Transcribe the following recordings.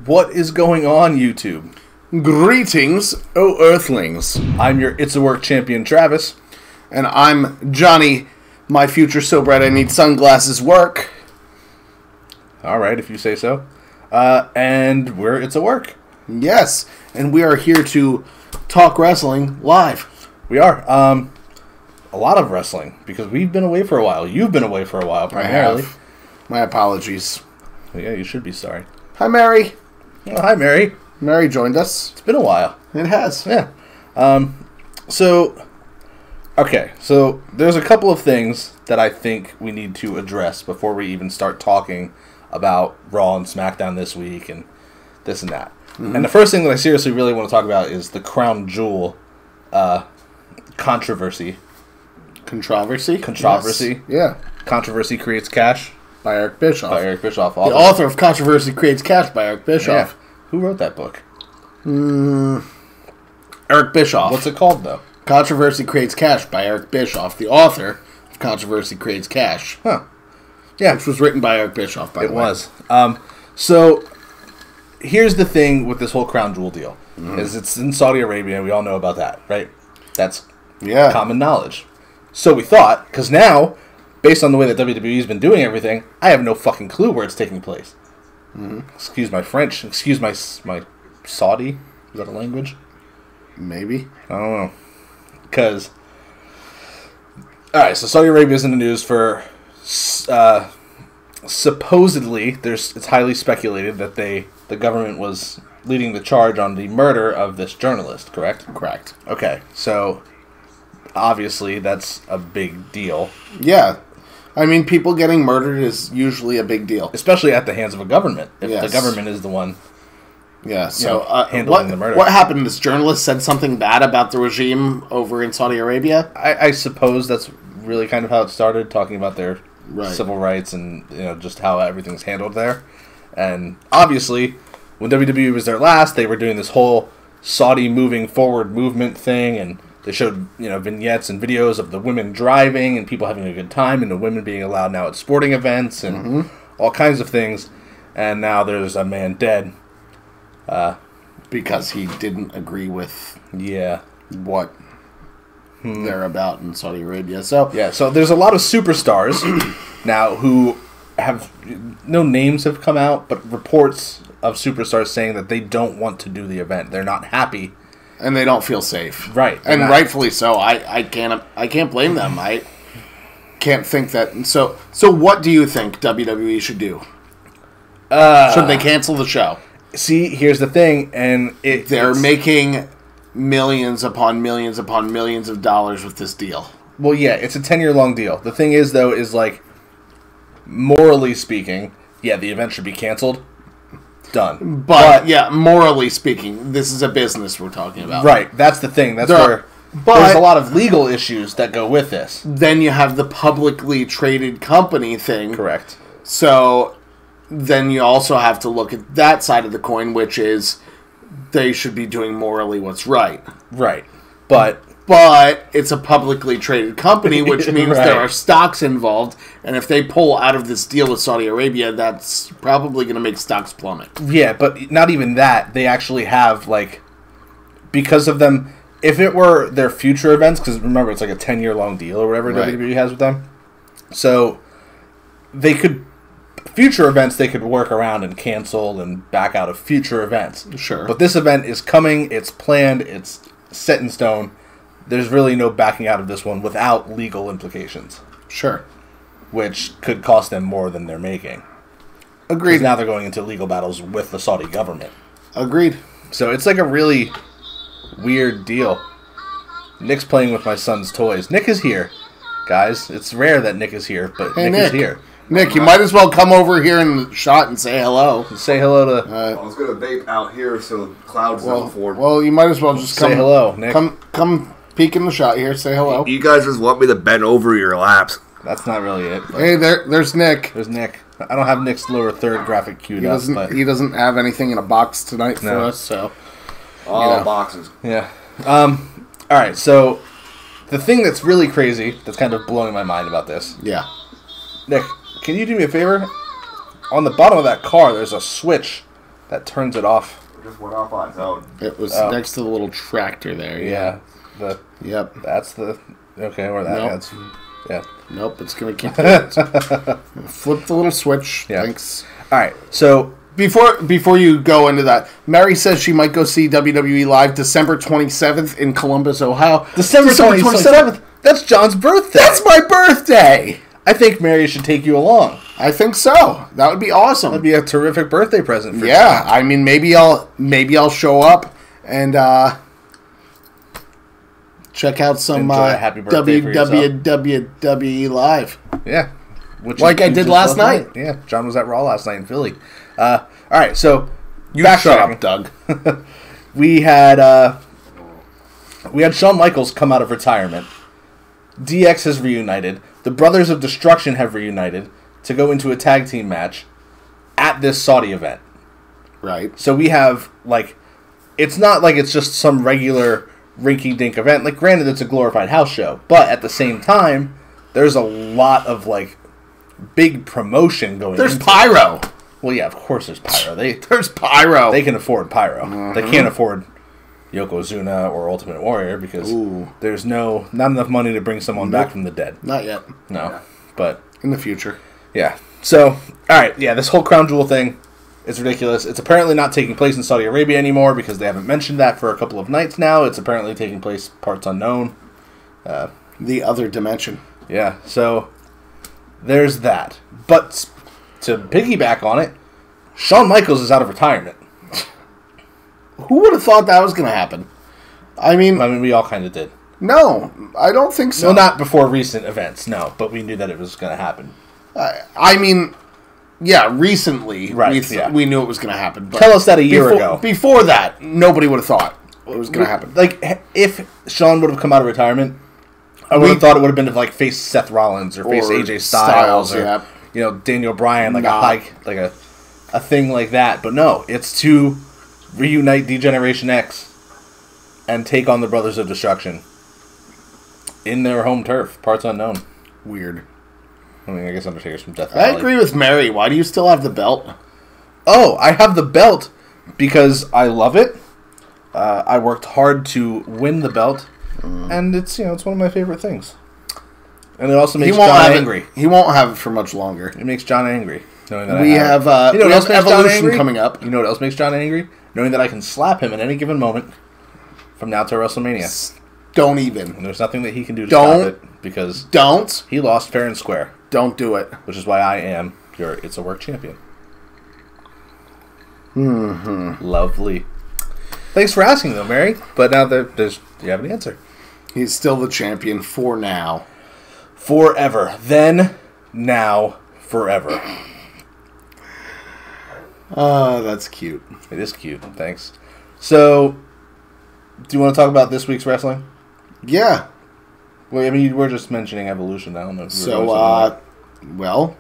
What is going on, YouTube? Greetings, O Earthlings. I'm your It's a Work champion, Travis. And I'm Johnny. My future so bright I need sunglasses work. Alright, if you say so. And we're It's a Work. Yes, and we are here to talk wrestling live. We are. A lot of wrestling, because we've been away for a while. You've been away for a while, primarily. I have. My apologies. Well, yeah, you should be sorry. Hi, Mary. Oh, hi, Mary. Mary joined us. It's been a while. It has. Yeah. So there's a couple of things that I think we need to address before we even start talking about Raw and SmackDown this week and this and that. Mm-hmm. And the first thing that I seriously really want to talk about is the Crown Jewel controversy. Controversy? Controversy. Yes. Yeah. Controversy creates cash. By Eric Bischoff. By Eric Bischoff. The author of Controversy Creates Cash by Eric Bischoff. Yeah. Who wrote that book? Eric Bischoff. What's it called, though? Controversy Creates Cash by Eric Bischoff, the author of Controversy Creates Cash. Huh. Yeah. Which was written by Eric Bischoff, by the way. It was. So, here's the thing with this whole Crown Jewel deal. Is it's in Saudi Arabia, we all know about that, right? That's common knowledge. So we thought, because now, based on the way that WWE's been doing everything, I have no fucking clue where it's taking place. Excuse my French. Excuse my Saudi. Is that a language? Maybe. I don't know. Because, alright, so Saudi Arabia's in the news for, supposedly, it's highly speculated that the government was leading the charge on the murder of this journalist, correct? Correct. Okay, so obviously that's a big deal. Yeah. I mean, people getting murdered is usually a big deal. Especially at the hands of a government. If the government is the one handling the murder. What happened? This journalist said something bad about the regime over in Saudi Arabia? I suppose that's really kind of how it started, talking about their civil rights and just how everything's handled there. And obviously, when WWE was there last, they were doing this whole Saudi moving forward movement thing, and they showed vignettes and videos of the women driving and people having a good time, and the women being allowed now at sporting events and all kinds of things. And now there's a man dead because he didn't agree with what they're about in Saudi Arabia. So there's a lot of superstars now who have no names have come out, but reports of superstars saying that they don't want to do the event. They're not happy. And they don't feel safe. Right. And rightfully so. I can't blame them. I can't think that. So what do you think WWE should do? Should they cancel the show? See, here's the thing, and they're making millions upon millions upon millions of dollars with this deal. Well, yeah, it's a 10-year-long deal. The thing is, though, is morally speaking, the event should be canceled. Done. But morally speaking, this is a business we're talking about. Right, that's the thing. There's a lot of legal issues that go with this. Then you have the publicly traded company thing. Correct. So then you also have to look at that side of the coin, which is they should be doing morally what's right. Right. But it's a publicly traded company, which means there are stocks involved, and if they pull out of this deal with Saudi Arabia, that's probably going to make stocks plummet. Yeah, but not even that. They actually have, because of them, if it were their future events, because remember, it's like a 10-year-long deal or whatever WWE has with them, so they could, future events they could work around and cancel and back out of future events. Sure. But this event is coming, it's planned, it's set in stone. There's really no backing out of this one without legal implications. Sure. Which could cost them more than they're making. Agreed. Because now they're going into legal battles with the Saudi government. Agreed. So it's like a really weird deal. Nick's playing with my son's toys. Nick is here, guys. It's rare that Nick is here, but Nick is here. Nick, you might as well come over here in the shot and say hello. Say hello to... I was going to vape out here so the clouds don't form. Well, you might as well just come... Say hello, Nick. Come peek in the shot here. Say hello. You guys just want me to bend over your laps. That's not really it. Hey, there's Nick. There's Nick. I don't have Nick's lower third graphic queued up. He doesn't have anything in a box tonight for us, so... All boxes. Yeah. Alright, so... The thing that's really crazy, that's kind of blowing my mind about this... Yeah. Nick, can you do me a favor? On the bottom of that car, there's a switch That turns it off. It just went off on its own. It was next to the little tractor there. Yeah. Yep. That's the... Okay, or that. Nope. That's... Yeah. Nope, it's going to keep going. Flip the little switch. Yeah. Thanks. All right, so... Before you go into that, Mary says she might go see WWE Live December 27th in Columbus, Ohio. December 27th? That's John's birthday. That's my birthday! I think Mary should take you along. I think so. That would be awesome. That'd be a terrific birthday present for Yeah, John. I mean, maybe I'll show up and check out some Enjoy a happy birthday for WWE Live. Yeah. Which Like you I did just last night. Yeah, John was at Raw last night in Philly. All right, so You shut up, Doug. we had Shawn Michaels come out of retirement. DX has reunited. The Brothers of Destruction have reunited to go into a tag team match at this Saudi event. Right. So we have, like, it's not like it's just some regular rinky-dink event. Like, granted, it's a glorified house show. But at the same time, there's a lot of, like, big promotion going on. There's pyro. Well, yeah, of course there's pyro. There's pyro. They can afford pyro. Mm-hmm. They can't afford Yokozuna or Ultimate Warrior because there's not enough money to bring someone back from the dead. Not yet. No. Yeah. But in the future. Yeah. So, alright, yeah, this whole Crown Jewel thing is ridiculous. It's apparently not taking place in Saudi Arabia anymore because they haven't mentioned that for a couple of nights now. It's apparently taking place parts unknown. The other dimension. Yeah, so there's that. But to piggyback on it, Shawn Michaels is out of retirement. Who would have thought that was going to happen? I mean, we all kind of did. No, I don't think so. Well, not before recent events, no. But we knew that it was going to happen. I mean, yeah, recently right, we knew it was going to happen. But tell us that a year ago. Before that, nobody would have thought it was going to happen. Like, if Shawn would have come out of retirement, I would have thought it would have been to, like, face Seth Rollins or face AJ Styles or Daniel Bryan, like a thing like that. But no, it's to reunite D-Generation X and take on the Brothers of Destruction in their home turf, parts unknown. Weird. I mean, I guess Undertaker's from Death Valley. I agree with Mary. Why do you still have the belt? Oh, I have the belt because I love it. I worked hard to win the belt, and it's one of my favorite things. And it also makes John angry. He won't have it for much longer. It makes John angry knowing that we have Evolution coming up. You know what else makes John angry? Knowing that I can slap him at any given moment from now to WrestleMania. Don't even. And there's nothing that he can do to stop it because he lost fair and square. Don't do it. Which is why I am your It's a Work champion. Mm-hmm. Lovely. Thanks for asking, though, Mary. But now do you have an answer? He's still the champion for now. Forever. Then, now, forever. That's cute. It is cute. Thanks. So, do you want to talk about this week's wrestling? Yeah. Well, I mean, we're just mentioning Evolution. I don't know if you well,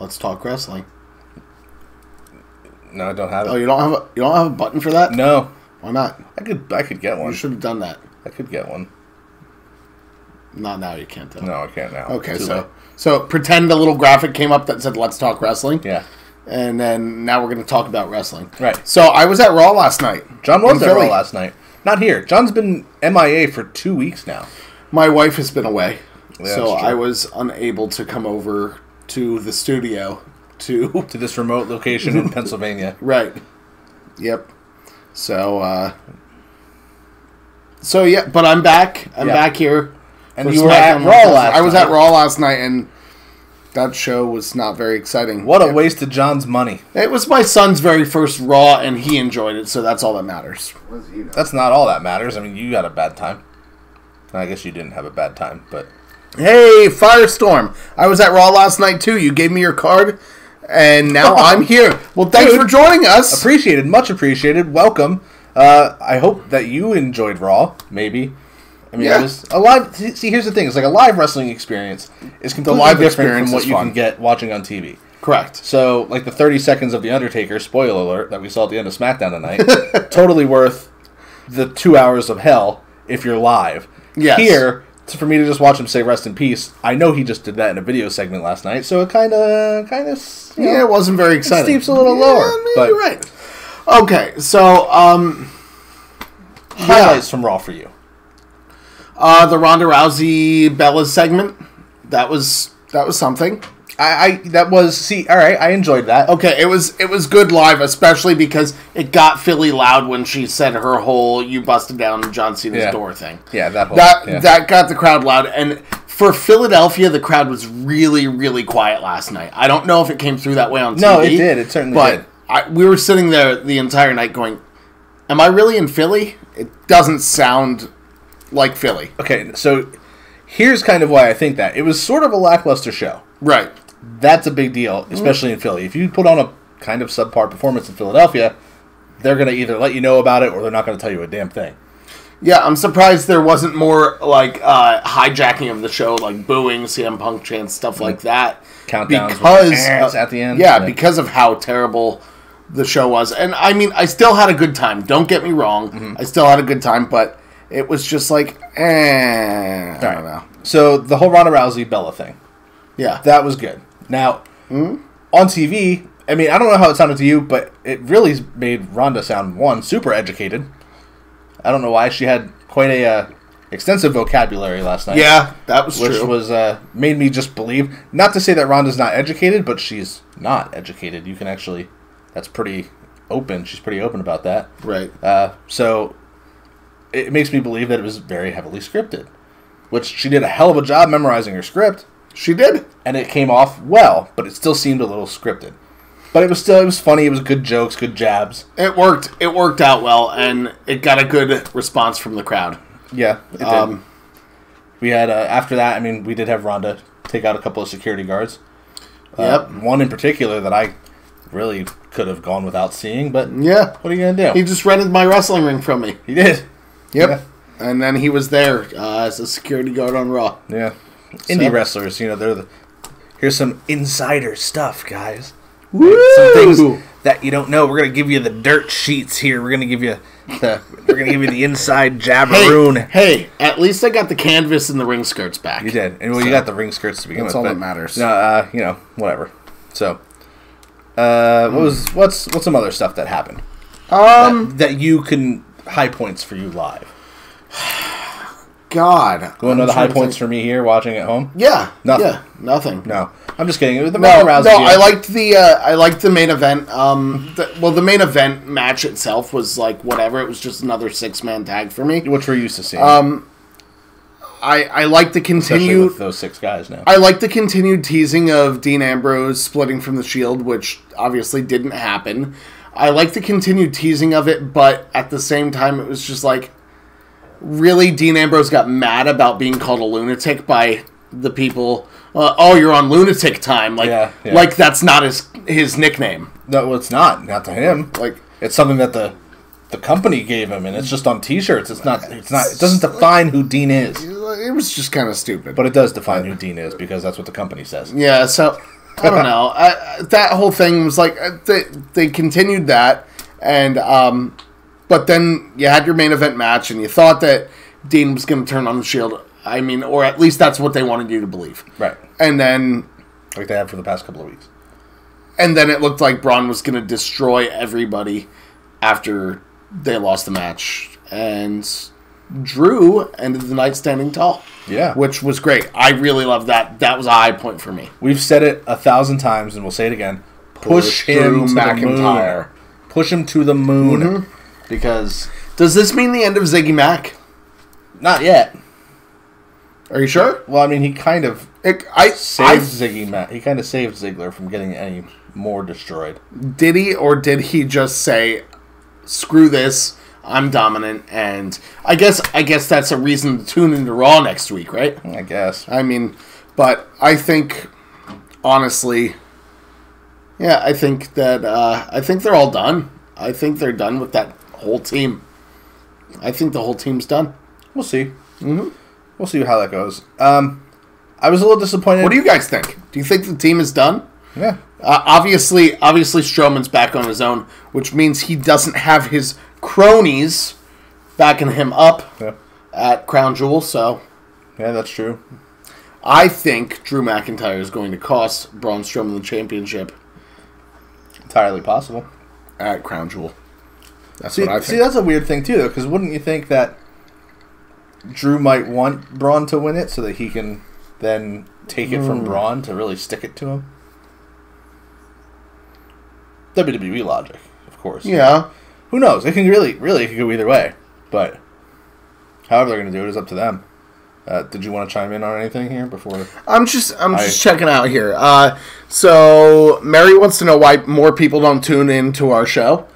let's talk wrestling. No, I don't have it. Oh, you don't have a button for that? No. Why not? I could get one. You should have done that. I could get one. Not now. You can't. Though. No, I can't now. Okay, so pretend a little graphic came up that said "Let's talk wrestling." Yeah. And then now we're going to talk about wrestling. Right. So I was at Raw last night. John was at Raw last night. Not here. John's been MIA for 2 weeks now. My wife has been away, Yeah, so I was unable to come over to the studio to this remote location in Pennsylvania. Right. Yep. So yeah, but I'm back. I'm back here. And you were at Raw last night. I was at Raw last night, and that show was not very exciting. What a waste of John's money. It was my son's very first Raw, and he enjoyed it, so that's all that matters. That's not all that matters. I mean, you had a bad time. I guess you didn't have a bad time, but... Hey, Firestorm. I was at Raw last night, too. You gave me your card, and now I'm here. Well, thanks for joining us. Appreciated. Much appreciated. Welcome. I hope that you enjoyed Raw, maybe. I mean, it was a live... See, here's the thing. It's like a live wrestling experience is completely different from what you can get watching on TV. Correct. So, like the 30 seconds of The Undertaker, spoiler alert, that we saw at the end of SmackDown tonight, totally worth the 2 hours of hell if you're live. Yes. Here, So for me to just watch him say "rest in peace," I know he just did that in a video segment last night, so it kind of, it wasn't very exciting. Steve's a little lower, but you're right. Okay, so highlights from Raw for you. The Ronda Rousey Bella segment, that was something. All right, I enjoyed that. Okay, it was good live, especially because it got Philly loud when she said her whole "you busted down John Cena's door" thing. Yeah, that got the crowd loud. And for Philadelphia, the crowd was really, really quiet last night. I don't know if it came through that way on TV. No, it did. It certainly did. But we were sitting there the entire night going, "Am I really in Philly? It doesn't sound like Philly." Okay, so here's kind of why I think that. It was sort of a lackluster show. Right. That's a big deal, especially in Philly. If you put on a kind of subpar performance in Philadelphia, they're going to either let you know about it or they're not going to tell you a damn thing. Yeah, I'm surprised there wasn't more like hijacking of the show, like booing, CM Punk chants, stuff like that. Countdowns because at the end. Yeah, because of how terrible the show was. And I mean, I still had a good time. Don't get me wrong. Mm-hmm. I still had a good time, but it was just like, I don't know. So the whole Ronda Rousey Bella thing. Yeah. That was good. Now, on TV, I mean, I don't know how it sounded to you, but it really made Ronda sound, super educated. I don't know why. She had quite a extensive vocabulary last night. Yeah, that was true. Which was made me just believe, not to say that Ronda's not educated, but she's not educated. You can actually, that's pretty open. She's pretty open about that. Right. So it makes me believe that it was very heavily scripted, which she did a hell of a job memorizing her script. She did. And it came off well, but it still seemed a little scripted. But it was funny, it was good jokes, good jabs. It worked out well, and it got a good response from the crowd. Yeah, it did. We had, after that, I mean, we did have Ronda take out a couple of security guards. Yep. One in particular that I really could have gone without seeing, but yeah, what are you going to do? He just rented my wrestling ring from me. He did. Yep. Yeah. And then he was there as a security guard on Raw. Yeah. Indie wrestlers, here's some insider stuff, guys. Woo! Some things that you don't know. We're gonna give you the dirt sheets here. We're gonna give you the inside jabberoon. Hey, at least I got the canvas and the ring skirts back. You did, and you got the ring skirts to begin with. That's all that matters. No, whatever. So, what's some other stuff that happened? That you can high points for you live. God. You want to know the high points for me here watching at home? Yeah. Nothing. Yeah, nothing. No. I'm just kidding. No, I liked the main event. The main event match itself was like whatever. It was just another 6-man tag for me. Which we're used to seeing. I like the continued... Especially with those 6 guys now. I like the continued teasing of Dean Ambrose splitting from the Shield, which obviously didn't happen. I like the continued teasing of it, but at the same time, it was just like... Really, Dean Ambrose got mad about being called a lunatic by the people. You're on lunatic time. Like, like that's not his nickname. No, it's not. Not to him. Like, it's something that the company gave him, and it's just on T-shirts. It's not. It doesn't define who Dean is. It was just kind of stupid. But it does define who Dean is because that's what the company says. Yeah. So I don't know. That whole thing was like they continued that, and but then you had your main event match, and you thought that Dean was going to turn on the Shield. I mean, or at least that's what they wanted you to believe. Right. And then... Like they have for the past couple of weeks. And then it looked like Braun was going to destroy everybody after they lost the match. And Drew ended the night standing tall. Yeah. Which was great. I really loved that. That was a high point for me. We've said it 1,000 times, and we'll say it again. Push him to McIntyre. The moon. Push him to the moon. Mm-hmm. Because... Does this mean the end of Ziggy Mac? Not yet. Are you sure? Well, I mean, he kind of saved Ziggy Mac. He kind of saved Ziggler from getting any more destroyed. Did he, or did he just say, "Screw this, I'm dominant"? And I guess that's a reason to tune into Raw next week, right? I guess. I mean, but I think, honestly, yeah, I think that I think they're all done. I think they're done with that whole team. I think the whole team's done. We'll see. Mm-hmm. We'll see how that goes. I was a little disappointed. What do you guys think? Do you think the team is done? Yeah. Obviously, Strowman's back on his own, which means he doesn't have his cronies backing him up at Crown Jewel. So Yeah, that's true. I think Drew McIntyre is going to cost Braun Strowman the championship. Entirely possible. At Crown Jewel. That's what I think. See, that's a weird thing, too, though, because wouldn't you think that Drew might want Braun to win it so that he can then take it from Braun to really stick it to him? WWE logic, of course. Yeah. Who knows? It can really it can go either way. But however they're going to do it is up to them. Did you want to chime in on anything here before? I'm just checking out here. So Mary wants to know why more people don't tune in to our show.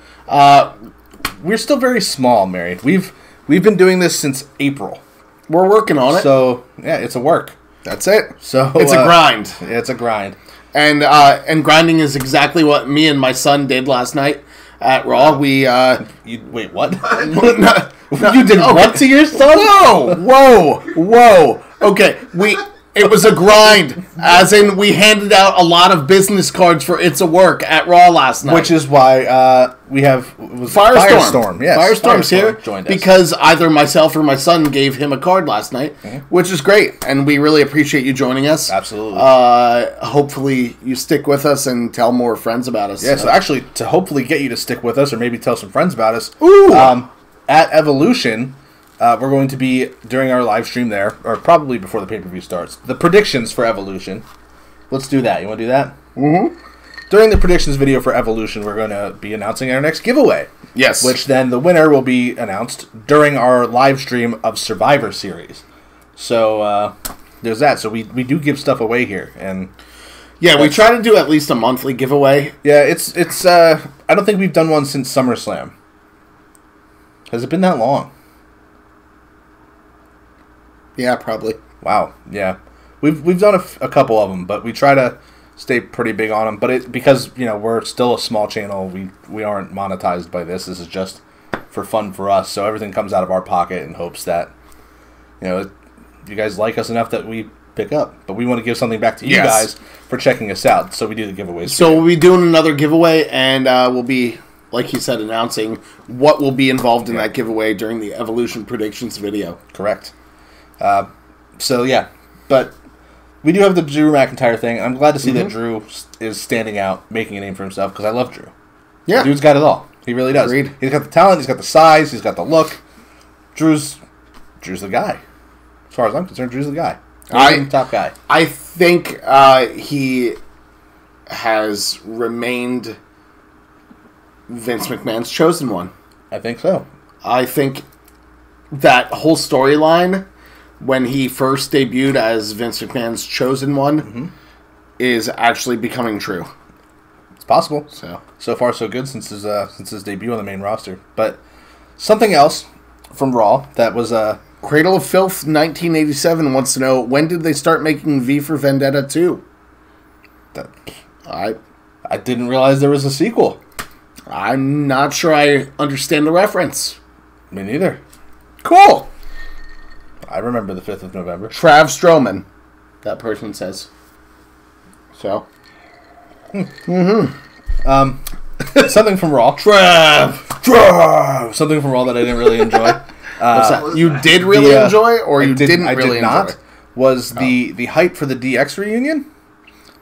We're still very small, Mary. We've been doing this since April. We're working on it. So yeah, it's a work. That's it. So it's a grind. Yeah, it's a grind. And grinding is exactly what me and my son did last night at Raw. We wait, what? No, you did what to your son? Whoa. Okay, it was a grind, as in we handed out a lot of business cards for It's a Work at Raw last night. Which is why we have Firestorm. Yes, Firestorm's here joined us. because either myself or my son gave him a card last night, which is great, and we really appreciate you joining us. Absolutely. Hopefully you stick with us and tell more friends about us. Yeah, so actually, to hopefully get you to stick with us or maybe tell some friends about us, Ooh. At Evolution, we're going to be, during our live stream there, or probably before the pay-per-view starts, the predictions for Evolution. Let's do that. You want to do that? Mm-hmm. During the predictions video for Evolution, we're going to be announcing our next giveaway. Yes. Which then the winner will be announced during our live stream of Survivor Series. So, there's that. So we do give stuff away here. And yeah, we try to do at least a monthly giveaway. yeah, it's I don't think we've done one since SummerSlam. Has it been that long? Yeah, probably. Wow. Yeah, we've done a couple of them, but we try to stay pretty big on them. But because we're still a small channel, we aren't monetized by this. This is just for fun for us. So everything comes out of our pocket in hopes that you guys like us enough that we pick up. But we want to give something back to you guys for checking us out. So we do the giveaways. So we'll be doing another giveaway, and we'll be, like he said, announcing what will be involved in that giveaway during the Evolution predictions video. Correct. So yeah, but we do have the Drew McIntyre thing. I'm glad to see that Drew is standing out, making a name for himself, because I love Drew. Yeah. The dude's got it all. He really does. Agreed. He's got the talent, he's got the size, he's got the look. Drew's the guy. As far as I'm concerned, Drew's the guy. He's the top guy. I think he has remained Vince McMahon's chosen one. I think so. I think that whole storyline, when he first debuted as Vince McMahon's chosen one, is actually becoming true. It's possible. So far, so good since his debut on the main roster. But something else from Raw that was Cradle of Filth 1987 wants to know, when did they start making V for Vendetta 2? I didn't realize there was a sequel. I'm not sure I understand the reference. Me neither. Cool. I remember the 5th of November. Trav Strowman, that person says. So. Something from Raw. Trav! Something from Raw that I didn't really enjoy. What's that? You did really enjoy, or you didn't really enjoy? I did not. Was the hype for the DX reunion?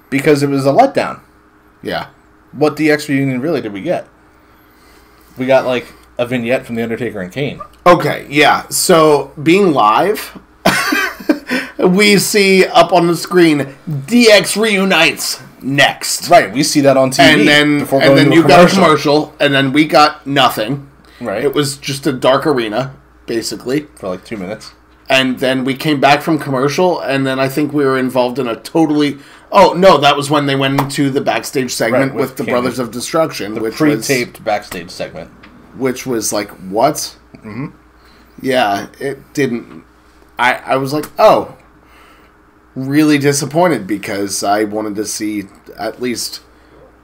Because it was a letdown. Yeah. What DX reunion really did we get? We got like a vignette from The Undertaker and Kane. Okay, yeah. So, being live, we see up on the screen, DX reunites next. Right, we see that on TV. And then you got a commercial, and then we got nothing. Right. It was just a dark arena, basically. For like 2 minutes. And then we came back from commercial, and then I think we were involved in a totally... Oh, no, that was when they went into the backstage segment with the Kane. Brothers of Destruction. The pre-taped backstage segment. Which was like, what? Mm-hmm. Yeah, it didn't... I was like, oh, really disappointed, because I wanted to see at least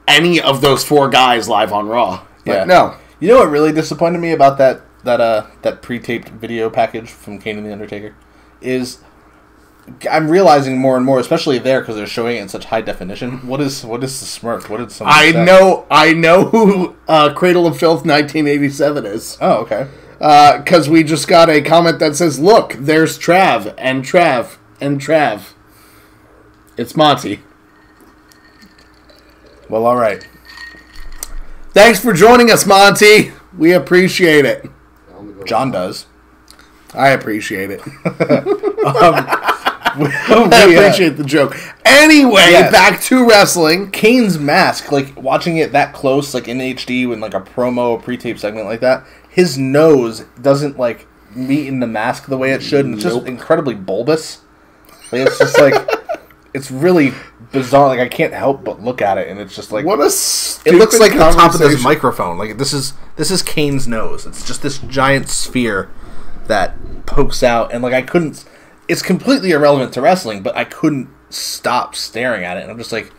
any of those 4 guys live on Raw. But no. You know what really disappointed me about that pre-taped video package from Kane and The Undertaker? Is I'm realizing more and more, especially there because they're showing it in such high definition. What is the smirk? What did someone say? I know who Cradle of Filth 1987 is. Oh, okay. Because we just got a comment that says, look, there's Trav, and Trav, and Trav. It's Monty. Well, all right. Thanks for joining us, Monty. We appreciate it. John does. I appreciate it. I appreciate the joke. Anyway, yes. Back to wrestling. Kane's mask, like watching it that close, like in HD, with like a promo, a pre-tape segment like that, his nose doesn't like meet in the mask the way it should, and it's just incredibly bulbous. Like, it's just like it's really bizarre. Like I can't help but look at it, and it's just like what a stupid it looks like the top of this microphone. Like this is Kane's nose. It's just this giant sphere that pokes out, and like I couldn't. It's completely irrelevant to wrestling, but I couldn't stop staring at it, and I'm just like,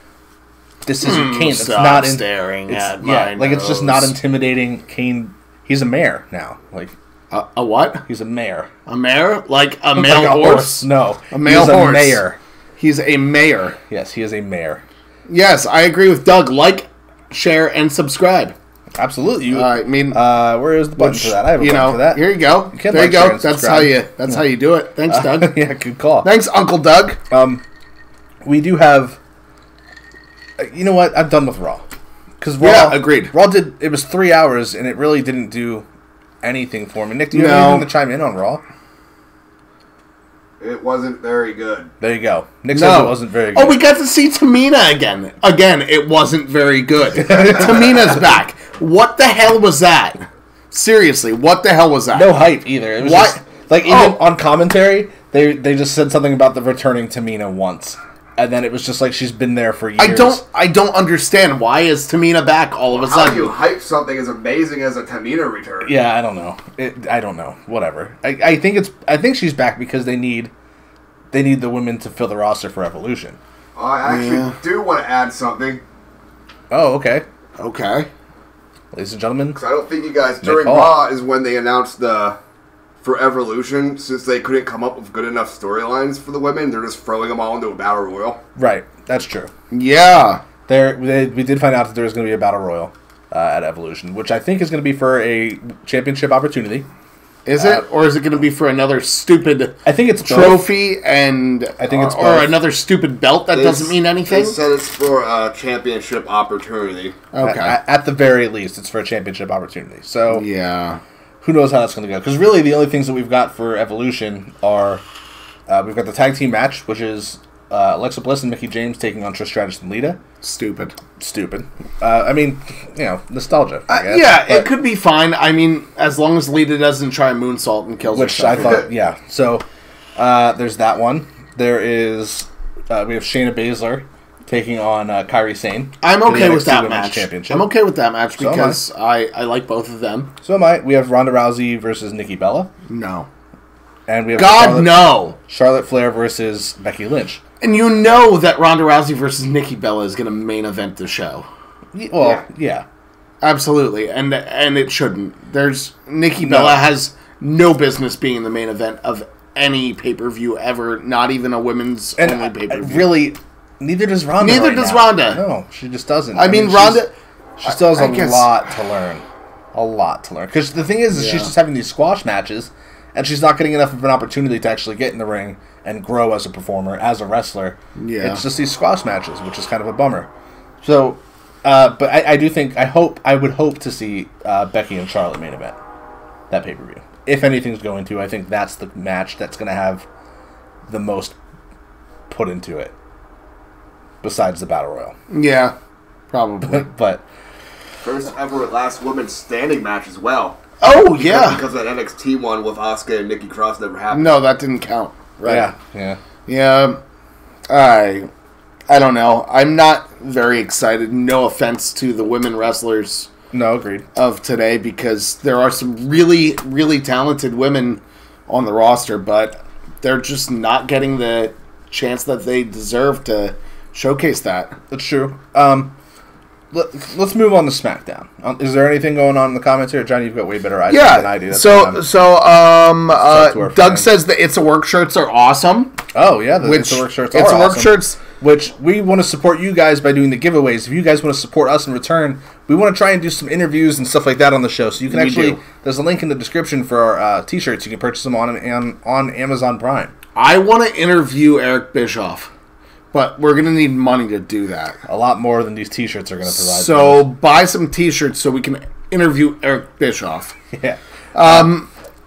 this isn't Kane. It's not staring at my like nose. it's just not intimidating. Kane, he's a mayor now. Like a what? He's a mayor. A mayor? Like a male horse? No, a male horse. A mayor. He's a mayor. Yes, he is a mayor. Yes, I agree with Doug. Like, share, and subscribe. Absolutely. I mean, where is the button for that? I have a button for that. Here you go. There you go. That's how you do it. Thanks, Doug. Yeah, good call. Thanks, Uncle Doug. We do have. You know what? I'm done with Raw. Because Raw, agreed. Raw it was 3 hours, and it really didn't do anything for me. Nick, do you have anything to chime in on Raw? It wasn't very good. There you go. Nick says it wasn't very good. Oh, we got to see Tamina again. Again, it wasn't very good. Tamina's back. What the hell was that? Seriously, what the hell was that? No hype either. It was just, like, even on commentary, they just said something about the returning Tamina once. And then it was just like she's been there for years. I don't understand. Why is Tamina back all of a sudden? How do you hype something as amazing as a Tamina return? Yeah, I don't know. I don't know. Whatever. I think she's back because they need the women to fill the roster for Evolution. I actually do want to add something. Oh, okay. Okay. Ladies and gentlemen. Because I don't think you guys, during Raw is when they announced for Evolution, since they couldn't come up with good enough storylines for the women, they're just throwing them all into a Battle Royal. Right. That's true. Yeah. We did find out that there was going to be a Battle Royal at Evolution, which I think is going to be for a championship opportunity. Is it? Or is it going to be for another stupid I think it's trophy and I think it's or another stupid belt that doesn't mean anything? They said it's for a championship opportunity. Okay. At the very least, it's for a championship opportunity. So yeah. Who knows how that's going to go? Because really the only things that we've got for Evolution are we've got the tag team match, which is Alexa Bliss and Mickie James taking on Trish Stratus and Lita. Stupid. I mean, nostalgia. I guess, it could be fine. I mean, as long as Lita doesn't try a moonsault and kills herself. Which I thought, yeah. So, there's that one. There is, we have Shayna Baszler taking on Kairi Sane. I'm okay with that match. I'm okay with that match because I like both of them. So am I. We have Ronda Rousey versus Nikki Bella. No. And we have Charlotte Flair versus Becky Lynch. And you know that Ronda Rousey versus Nikki Bella is going to main event the show. Well, yeah. Absolutely. And it shouldn't. Nikki Bella has no business being in the main event of any pay-per-view ever, not even a women's only pay-per-view. Really, neither does Ronda. Ronda. No, she just doesn't. I mean Ronda... She still has a lot to learn. A lot to learn. Because the thing is she's just having these squash matches, and she's not getting enough of an opportunity to actually get in the ring and grow as a performer, as a wrestler. Yeah. It's just these squash matches, which is kind of a bummer. So, but I do think, I would hope to see Becky and Charlotte main event that pay-per-view. If anything's going to, I think that's the match that's going to have the most put into it, besides the Battle Royal. Yeah, probably. But first ever last woman standing match as well. Oh, yeah. Because that NXT one with Asuka and Nikki Cross never happened. No, that didn't count. Right. Yeah. I don't know. I'm not very excited. No offense to the women wrestlers. No, agreed. Of today, because there are some really, really talented women on the roster, but they're just not getting the chance that they deserve to showcase that. That's true. Let's move on to SmackDown. Is there anything going on in the comments here? Johnny, you've got way better eyes than I do. That's Doug says the It's a Work shirts are awesome. Oh, yeah, the It's a Work shirts are awesome. It's a Work shirts which we want to support you guys by doing the giveaways. If you guys want to support us in return, we want to try and do some interviews and stuff like that on the show. So you can there's a link in the description for our t-shirts. You can purchase them on Amazon Prime. I want to interview Eric Bischoff, but we're going to need money to do that. A lot more than these t-shirts are going to provide. So buy some t-shirts so we can interview Eric Bischoff. Yeah.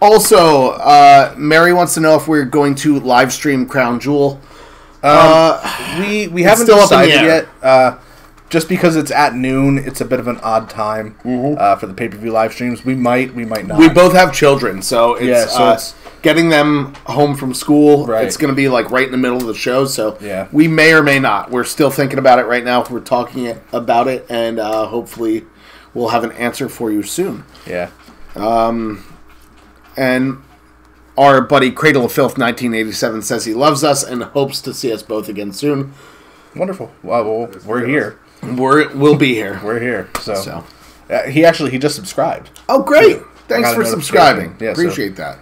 Also, Mary wants to know if we're going to live stream Crown Jewel. We haven't decided yet. Just because it's at noon, it's a bit of an odd time for the pay-per-view live streams. We might not. We both have children, so it's getting them home from school. Right. It's going to be like right in the middle of the show, so we may or may not. We're still thinking about it right now. We're talking about it, and hopefully we'll have an answer for you soon. Yeah. And our buddy Cradle of Filth 1987 says he loves us and hopes to see us both again soon. Wonderful. Well, we're here. We'll be here. We're here. So. He just subscribed. Oh, great! Thanks for subscribing. Yeah, appreciate that.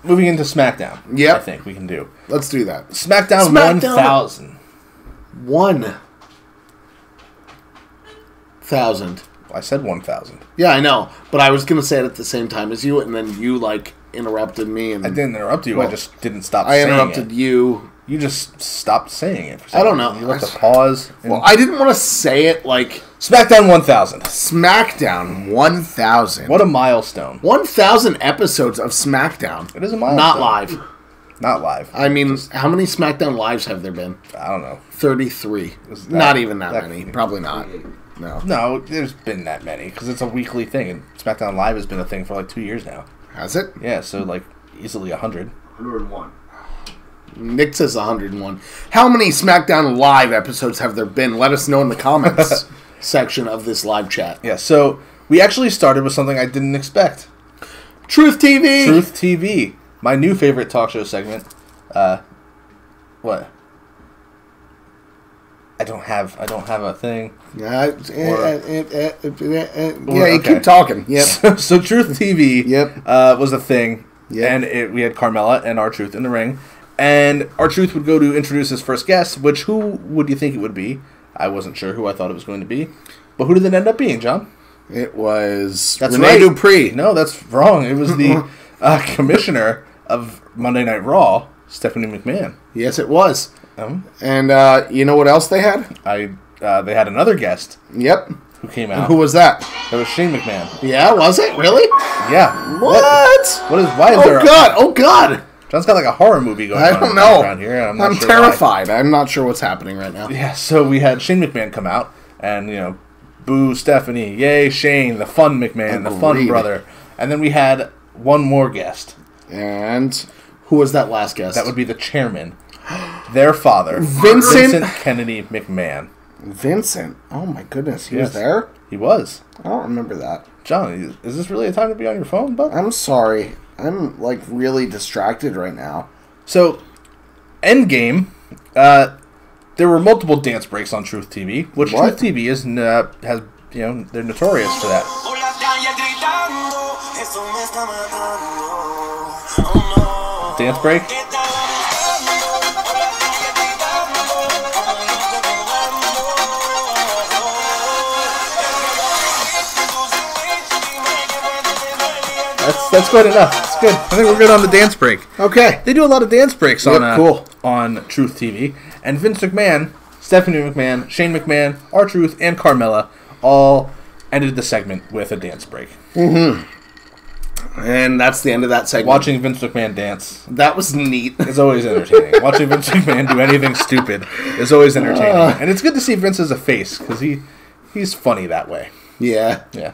Moving into SmackDown. Yeah, I think we can do. Let's do that. SmackDown 1000. 1,000. I said 1,000. Yeah, I know, but I was going to say it at the same time as you, and then you interrupted me. And I didn't interrupt you. I just didn't stop saying it. I interrupted you. You just stopped saying it. I don't know. You left a pause. Well, I didn't want to say it like... SmackDown 1000. SmackDown 1000. What a milestone. 1,000 episodes of SmackDown. It is a milestone. Not live. Not live. I mean, how many SmackDown lives have there been? I don't know. 33. Not even that many. Probably not. No, there's been that many because it's a weekly thing, and SmackDown Live has been a thing for like 2 years now. Has it? Yeah, so like easily 100. 101. Nick says 101. How many SmackDown Live episodes have there been? Let us know in the comments section of this live chat. Yeah, so we actually started with something I didn't expect. Truth TV! Truth TV. My new favorite talk show segment. What? I don't have a thing. You keep talking. Yep. So Truth TV was a thing. Yep. And we had Carmella and R-Truth in the ring. And R-Truth would go to introduce his first guest, which who would you think it would be? I wasn't sure who I thought it was going to be. But who did it end up being, John? It was Rene Dupree. No, that's wrong. It was the commissioner of Monday Night Raw, Stephanie McMahon. Yes, it was. And you know what else they had? They had another guest. Yep. Who came out? And who was that? That was Shane McMahon. Yeah, was it really? Yeah. What? Why is there? Oh God! John's got like a horror movie going on. I don't know. Around here. I'm terrified. I'm not sure what's happening right now. Yeah. So we had Shane McMahon come out, and boo Stephanie, yay Shane, the fun McMahon, the fun brother, and then we had one more guest. And who was that last guest? That would be the chairman. Their father, Vincent Kennedy McMahon. Vincent? Oh my goodness, he was there? He was. I don't remember that. John, is this really a time to be on your phone, bud? I'm sorry. I'm really distracted right now. So, Endgame, there were multiple dance breaks on Truth TV, which Truth TV they're notorious for that. Dance break? That's good enough. It's good. I think we're good on the dance break. Okay. They do a lot of dance breaks on Truth TV. And Vince McMahon, Stephanie McMahon, Shane McMahon, R-Truth, and Carmella all ended the segment with a dance break. Mm-hmm. And that's the end of that segment. Watching Vince McMahon dance. That was neat. It's always entertaining. Watching Vince McMahon do anything stupid is always entertaining. And it's good to see Vince as a face, because he's funny that way. Yeah. Yeah.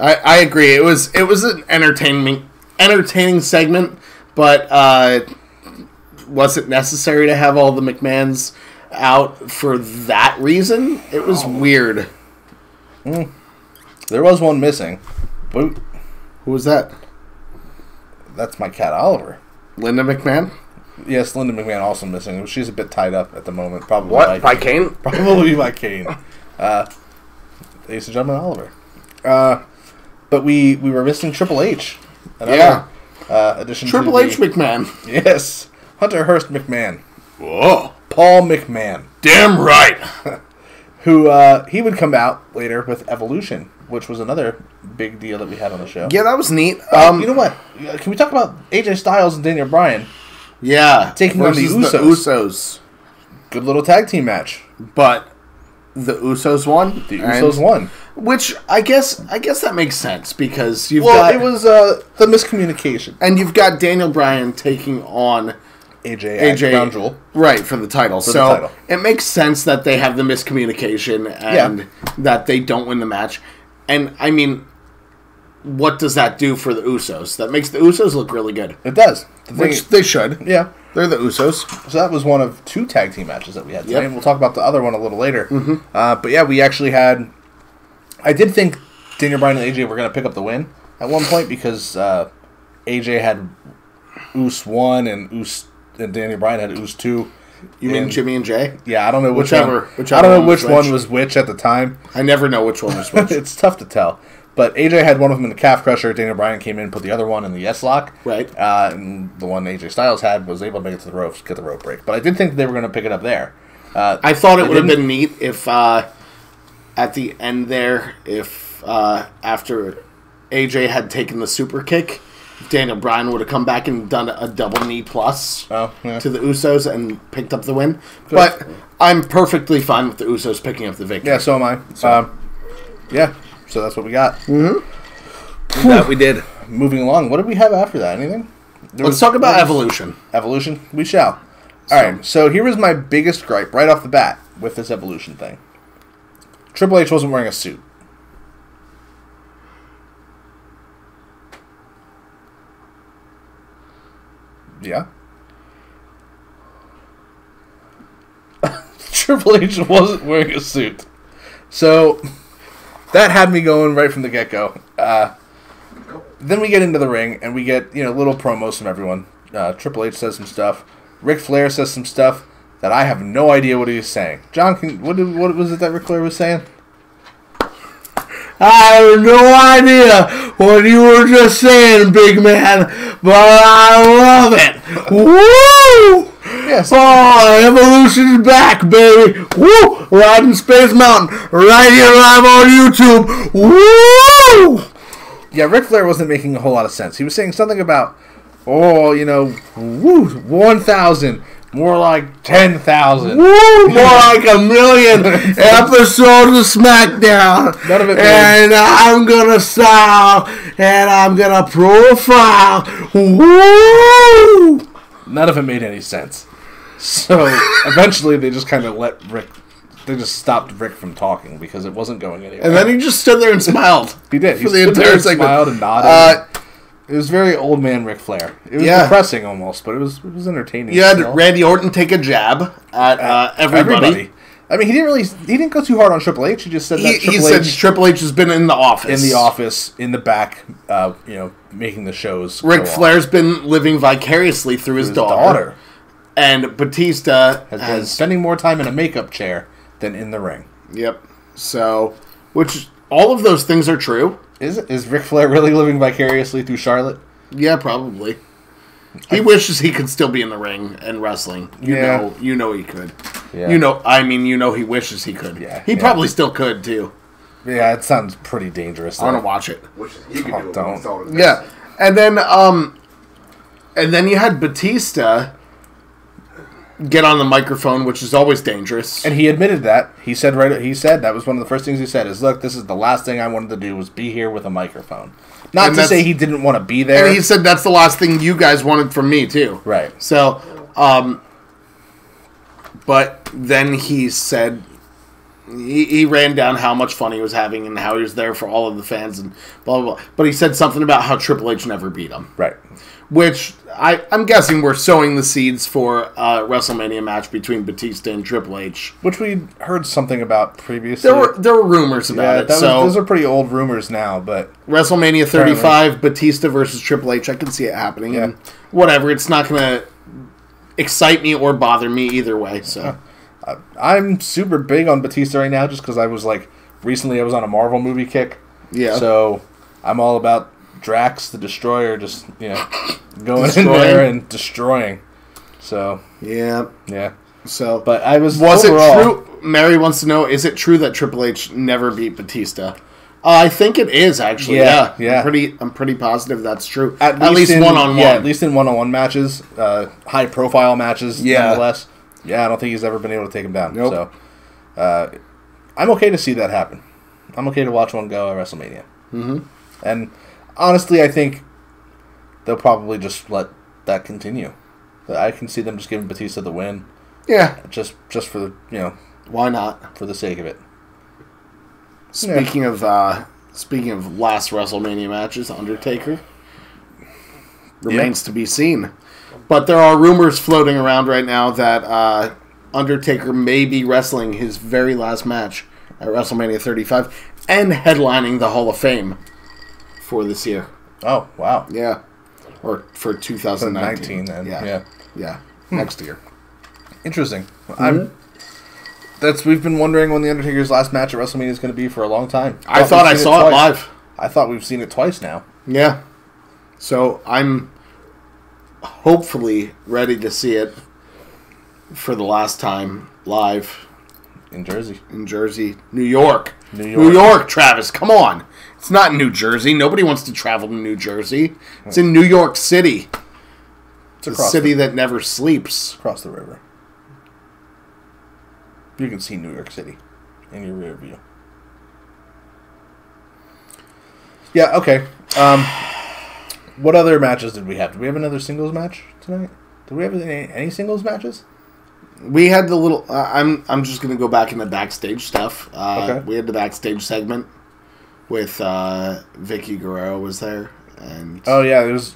I agree. It was an entertaining segment, but was it necessary to have all the McMahons out for that reason? It was weird. There was one missing. Who was that? That's my cat, Oliver. Linda McMahon? Yes, Linda McMahon also missing. She's a bit tied up at the moment. Probably what? By Kane? Probably by Kane. Ladies and gentlemen, Oliver. But we were missing Triple H. Addition Triple H McMahon. Yes. Hunter Hearst McMahon. Whoa. Paul McMahon. Damn right. Who he would come out later with Evolution, which was another big deal that we had on the show. Yeah, that was neat. You know what? Can we talk about AJ Styles and Daniel Bryan? Yeah, taking on the Usos. Good little tag team match. But the Usos won. The Usos won. Which I guess that makes sense because it was the miscommunication, and you've got Daniel Bryan taking on AJ Crown Jewel, right, for the title. It makes sense that they have the miscommunication and that they don't win the match. And I mean, what does that do for the Usos? That makes the Usos look really good. It does, which they should. Yeah. They're the Usos. So that was one of 2 tag team matches that we had today. Yep. And we'll talk about the other one a little later. Mm-hmm. But yeah, we actually had... I did think Daniel Bryan and AJ were going to pick up the win at one point because AJ had Us 1 and Daniel Bryan had Us 2. You mean Jimmy and Jay? Yeah, I don't know whichever I don't know which one was which at the time. I never know which one was which. It's tough to tell. But AJ had one of them in the calf crusher. Daniel Bryan came in and put the other one in the S-lock. Right. And the one AJ Styles had was able to make it to the ropes, get the rope break. But I did think they were going to pick it up there. I thought it would have been neat if at the end there, if after AJ had taken the super kick, Daniel Bryan would have come back and done a double knee plus to the Usos and picked up the win. Good. But I'm perfectly fine with the Usos picking up the victory. Yeah, so am I. So that's what we got. Mm-hmm. That we did. Moving along. What did we have after that? Anything? Let's talk about Evolution. Evolution? We shall. Alright, so here was my biggest gripe right off the bat with this Evolution thing. Triple H wasn't wearing a suit. Yeah? Triple H wasn't wearing a suit. So... that had me going right from the get-go. Then we get into the ring, and we get little promos from everyone. Triple H says some stuff. Ric Flair says some stuff that I have no idea what he was saying. John, what was it that Ric Flair was saying? I have no idea what you were just saying, big man, but I love it. Woo! Yes. Oh, Evolution's back, baby. Woo! Riding Space Mountain right here live on YouTube. Woo! Yeah, Ric Flair wasn't making a whole lot of sense. He was saying something about, 1,000. More like 10,000. Woo! More like 1 million episodes of SmackDown. None of it. And I'm gonna style and I'm gonna profile. Woo! None of it made any sense. So eventually, they just kind of they just stopped Rick from talking because it wasn't going anywhere. And then he just stood there and smiled. He did. For the entire segment. Smiled and nodded. It was very old man Ric Flair. It was depressing almost, but it was entertaining. You had Randy Orton take a jab at everybody. I mean, he didn't go too hard on Triple H. He just said that Triple H has been in the office. In the back, making the shows. Ric Flair's been living vicariously through his daughter. And Batista has been spending more time in a makeup chair than in the ring. Yep. So, which all of those things are true. Is Ric Flair really living vicariously through Charlotte? Yeah, probably. He wishes he could still be in the ring and wrestling. You know he could. Yeah. He wishes he could. Yeah. He probably still could too. Yeah, it sounds pretty dangerous. I want to watch it. Wishes he could do it. Don't. Yeah. And then you had Batista get on the microphone, which is always dangerous. And he admitted that. He said that was one of the first things he said is, look, this is the last thing I wanted to do was be here with a microphone. Not to say he didn't want to be there. And he said that's the last thing you guys wanted from me, too. Right. So, but then he said, he ran down how much fun he was having and how he was there for all of the fans and blah, blah, blah. But he said something about how Triple H never beat him. Right. Which, I'm guessing we're sowing the seeds for a WrestleMania match between Batista and Triple H. Which we heard something about previously. There were rumors about it. Those are pretty old rumors now, but... WrestleMania 35, Batista versus Triple H, I can see it happening. Yeah. And whatever, it's not going to excite me or bother me either way, so... I'm super big on Batista right now just because recently I was on a Marvel movie kick. Yeah. So I'm all about Drax the Destroyer just, going in there and destroying. So. Yeah. Yeah. So, but I was it true? Mary wants to know: is it true that Triple H never beat Batista? I think it is actually. Yeah. I'm pretty positive that's true. At least one-on-one. Yeah, at least in one-on-one matches, high-profile matches. Nonetheless. Yeah, I don't think he's ever been able to take him down. Nope. So, I'm okay to see that happen. I'm okay to watch one go at WrestleMania. Mm-hmm. And honestly, I think they'll probably just let that continue. I can see them just giving Batista the win. Yeah. Just for the, why not? For the sake of it. Speaking of last WrestleMania matches, Undertaker remains to be seen. But there are rumors floating around right now that Undertaker may be wrestling his very last match at WrestleMania 35 and headlining the Hall of Fame for this year. Oh, wow. Yeah. Or for 2019 then. Yeah. Next year. Interesting. We've been wondering when the Undertaker's last match at WrestleMania is going to be for a long time. I thought I saw it live. I thought we've seen it twice now. Yeah. So I'm hopefully ready to see it for the last time live. In Jersey. New York, Travis, come on. It's not New Jersey. Nobody wants to travel to New Jersey. It's in New York City. It's a city that never sleeps. Across the river. You can see New York City in your rear view. Yeah, okay. What other matches did we have? Did we have another singles match tonight? Did we have any singles matches? We had the little... I'm just going to go back in the backstage stuff. Okay. We had the backstage segment with Vicky Guerrero was there. And oh, yeah. There was,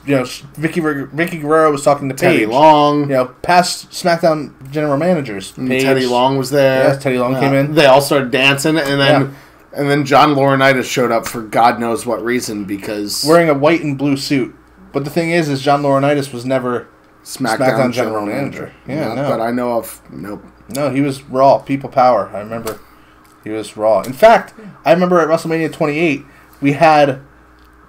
Vicky Guerrero was talking to Teddy Paige. Long. Past SmackDown general managers. Paige. Teddy Long was there. Yes, Teddy Long came in. They all started dancing, and then John Laurinaitis showed up for God knows what reason, because... wearing a white and blue suit. But the thing is John Laurinaitis was never... SmackDown general manager. Yeah, no. But I know of... Nope. No, he was Raw. People power. I remember. He was Raw. In fact, I remember at WrestleMania 28, we had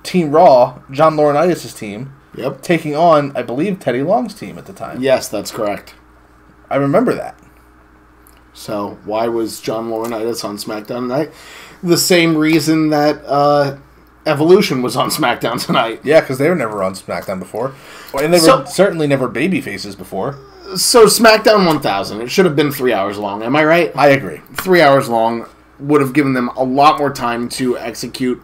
Team Raw, John Laurinaitis' team, taking on, I believe, Teddy Long's team at the time. Yes, that's correct. I remember that. So, why was John Laurinaitis on SmackDown tonight? The same reason that Evolution was on SmackDown tonight. Yeah, because they were never on SmackDown before. And they were certainly never baby faces before. So SmackDown 1000, it should have been 3 hours long. Am I right? I agree. 3 hours long would have given them a lot more time to execute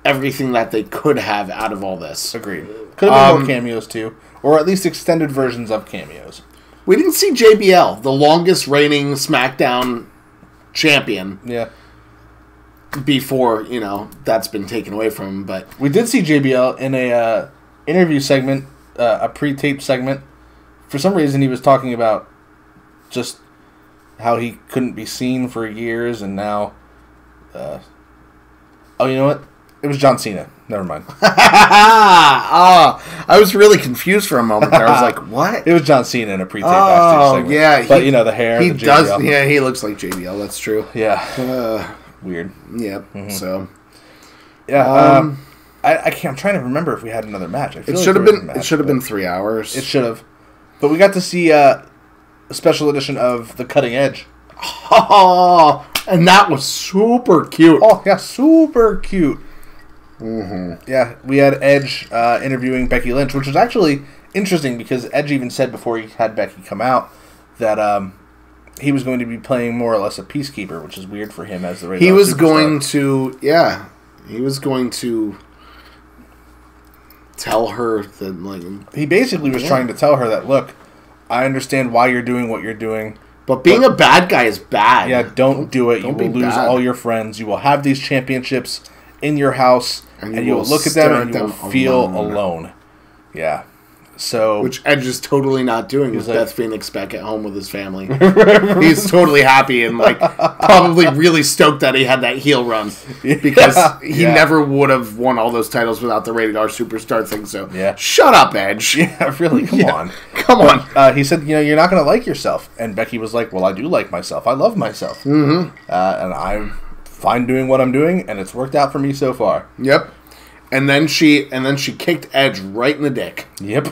everything that they could have out of all this. Agreed. Could have been more cameos too. Or at least extended versions of cameos. We didn't see JBL, the longest reigning SmackDown champion. Yeah. Before, that's been taken away from him, but... We did see JBL in a interview segment, a pre-taped segment. For some reason, he was talking about just how he couldn't be seen for years, and now... oh, you know what? It was John Cena. Never mind. I was really confused for a moment there. I was like, what? It was John Cena in a pre-taped backstage segment. Yeah. But, the hair, he the JBL. does. Yeah, he looks like JBL. That's true. Yeah. Weird. Yep. Mm-hmm. So. Yeah. I can't. I'm trying to remember if we had another match. It should have been. It should have been 3 hours. It should have. But we got to see a special edition of The Cutting Edge. Oh, and that was super cute. Oh yeah, super cute. Mm-hmm. Yeah, we had Edge interviewing Becky Lynch, which was actually interesting because Edge even said before he had Becky come out that he was going to be playing more or less a peacekeeper, which is weird for him as the Rated He was superstar. He was going to tell her that, he basically was trying to tell her that, look, I understand why you're doing what you're doing. But being a bad guy is bad. Yeah, don't do it. You will lose all your friends. You will have these championships in your house, and you will look at them and you will feel alone. Yeah. So, which Edge is totally not doing with like, Beth Phoenix back at home with his family. He's totally happy and probably really stoked that he had that heel run because he never would have won all those titles without the Rated R Superstar thing. So shut up, Edge. Yeah, really, come on. He said, you're not going to like yourself, and Becky was like, well, I do like myself. I love myself, and I'm fine doing what I'm doing, and it's worked out for me so far. Yep. And then she kicked Edge right in the dick. Yep.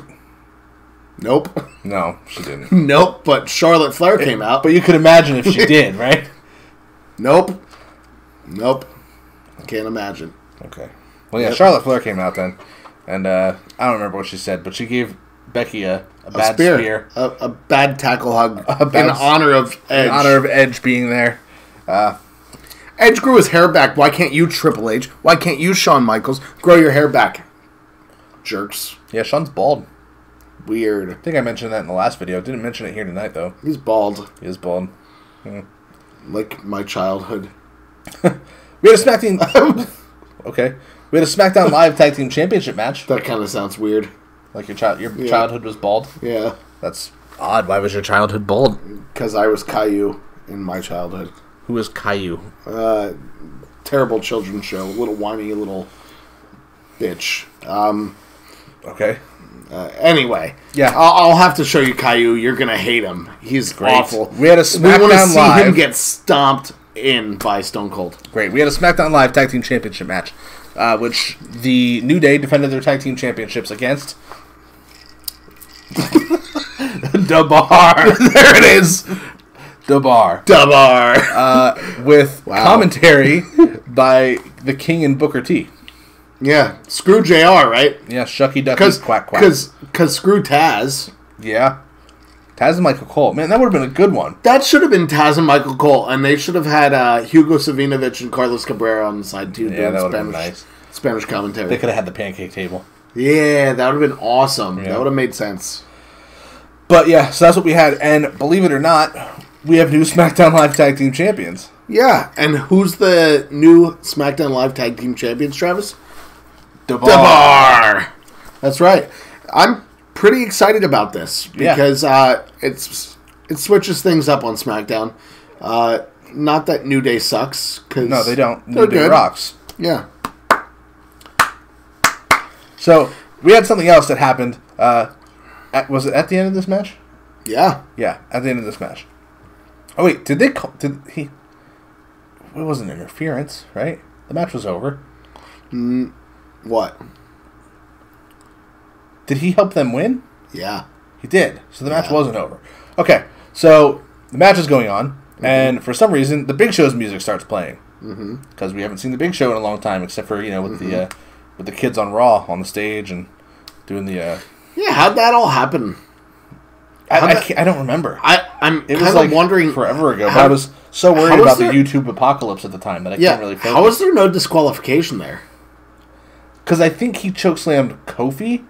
Nope. No, she didn't. Nope, but Charlotte Flair came out. But you could imagine if she did, right? Nope. Can't imagine. Okay. Well, yeah, Charlotte Flair came out then. And I don't remember what she said, but she gave Becky a bad spear. A bad tackle hug. In honor of Edge. In honor of Edge being there. Edge grew his hair back. Why can't you, Triple H? Why can't you, Shawn Michaels, grow your hair back? Jerks. Yeah, Shawn's bald. Weird. I think I mentioned that in the last video. Didn't mention it here tonight, though. He's bald. He is bald. Like my childhood. We had a SmackDown... Okay. We had a SmackDown Live Tag Team Championship match. That kind of sounds weird. Like your childhood was bald? Yeah. That's odd. Why was your childhood bald? Because I was Caillou in my childhood. Who was Caillou? Terrible children's show. Little whiny little bitch. Okay. Anyway. Yeah. I'll have to show you Caillou. You're going to hate him. He's great. Awful. We had a SmackDown want to see Live. him get stomped in by Stone Cold. Great. We had a SmackDown Live Tag Team Championship match, which the New Day defended their tag team championships against. The Bar. There it is. The Bar. With commentary by the King and Booker T. Yeah. Screw JR, right? Yeah, Shucky Ducky Quack Quack. Because screw Taz. Yeah. Taz and Michael Cole. Man, that would have been a good one. That should have been Taz and Michael Cole, and they should have had Hugo Savinovich and Carlos Cabrera on the side, too. Yeah, that would have been nice. Spanish commentary. They could have had the pancake table. Yeah, that would have been awesome. Yeah. That would have made sense. But yeah, so that's what we had, and believe it or not, we have new SmackDown Live Tag Team Champions. Yeah, and who's the new SmackDown Live Tag Team Champions, Travis? The Bar. That's right. I'm pretty excited about this because it switches things up on SmackDown. Not that New Day sucks. No, they don't. New Day rocks. Yeah. So, we had something else that happened. Was it at the end of this match? Yeah. Yeah, at the end of this match. Oh, wait, it wasn't interference, right? The match was over. What? Did he help them win? Yeah. He did. So the match wasn't over. Okay, so the match is going on, and for some reason, the Big Show's music starts playing. Because we haven't seen the Big Show in a long time, except for, with the kids on Raw on the stage and doing the... Yeah, how'd that all happen? I don't remember. I'm kind of wondering... forever ago, but I was so worried about the YouTube apocalypse at the time that I can't really focus. How was there no disqualification there? Because I think he chokeslammed Kofi,